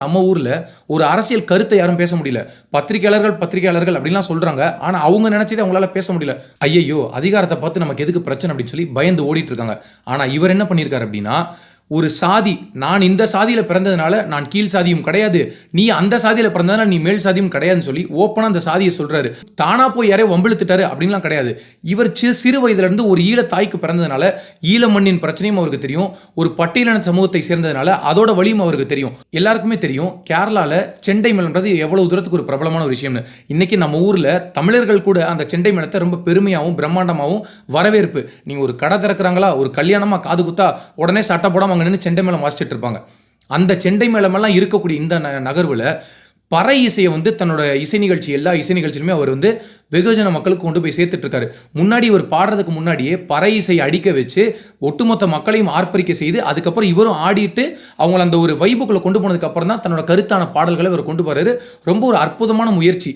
நம்ம ஊர்ல ஒரு அரசியல் கருத்தை யாரும் பேச முடியல. பத்திரிகையாளர்கள் அப்படிலாம் சொல்றாங்க. ஆனா அவங்க நினைச்சதை அவங்களால பேச முடியல. ஐயையோ! அதிகாரத்த பார்த்து நமக்கு எதுக்கு பிரச்சனை அப்படின்னு சொல்லி பயந்து ஓடிட்டு இருக்காங்க. ஆனா இவர் என்ன பண்ணியிருக்காரு அப்படின்னா, ஒரு சாதி, நான் இந்த சாதியில பிறந்ததுனால நான் கீழ் சாதியும் கிடையாது. நீ அந்த சாதியில பிறந்ததுனால நீ மேல் சாதியும் கிடையாதுன்னு சொல்லி ஓப்பனா அந்த சாதியை சொல்றாரு. தானா போய் யாரையோ வம்பிழுத்துட்டாரு அப்படின்லாம் கிடையாது. இவர் சிறு வயதுல இருந்து ஒரு ஈழ தாய்க்கு பிறந்ததுனால ஈழ மண்ணின் பிரச்சனையும் அவருக்கு தெரியும். ஒரு பட்டியலின சமூகத்தை சேர்ந்ததுனால அதோட வலியும் அவருக்கு தெரியும். எல்லாருக்குமே தெரியும் கேரளால செண்டை மேளம்ன்றது எவ்வளவு தூரத்துக்கு ஒரு பிரபலமான ஒரு விஷயம்னு. இன்னைக்கு நம்ம ஊர்ல தமிழர்கள் கூட அந்த செண்டை மேளத்தை ரொம்ப பெருமையாகவும் பிரம்மாண்டமாகவும் வரவேற்பு. நீங்க ஒரு கடை திறக்கிறாங்களா, ஒரு கல்யாணமா காது குத்தா உடனே சட்டை போடாம நின்று செண்டை மேளம் வாசிச்சுட்டு இருப்பாங்க. அந்த செண்டை மேளமெல்லாம் இருக்கக்கூடிய இந்த நகர்வுல பறை இசையை தன்னோட இசை நிகழ்ச்சி, எல்லா இசை நிகழ்ச்சியிலுமே அவர் வெகுஜன மக்களுக்கு கொண்டு போய் சேர்த்துட்டு இருக்காரு. முன்னாடி இவர் பாடுறதுக்கு முன்னாடியே பறை இசையை அடிக்க வச்சு ஒட்டுமொத்த மக்களையும் ஆர்ப்பரிக்க செய்து அதுக்கப்புறம் இவரும் ஆடிட்டு அவங்கள அந்த ஒரு வைபுக்குள்ள கொண்டு போனதுக்கு அப்புறம் தான் தன்னோட கருத்தான பாடல்களை இவர் கொண்டு போறாரு. ரொம்ப ஒரு அற்புதமான முயற்சி.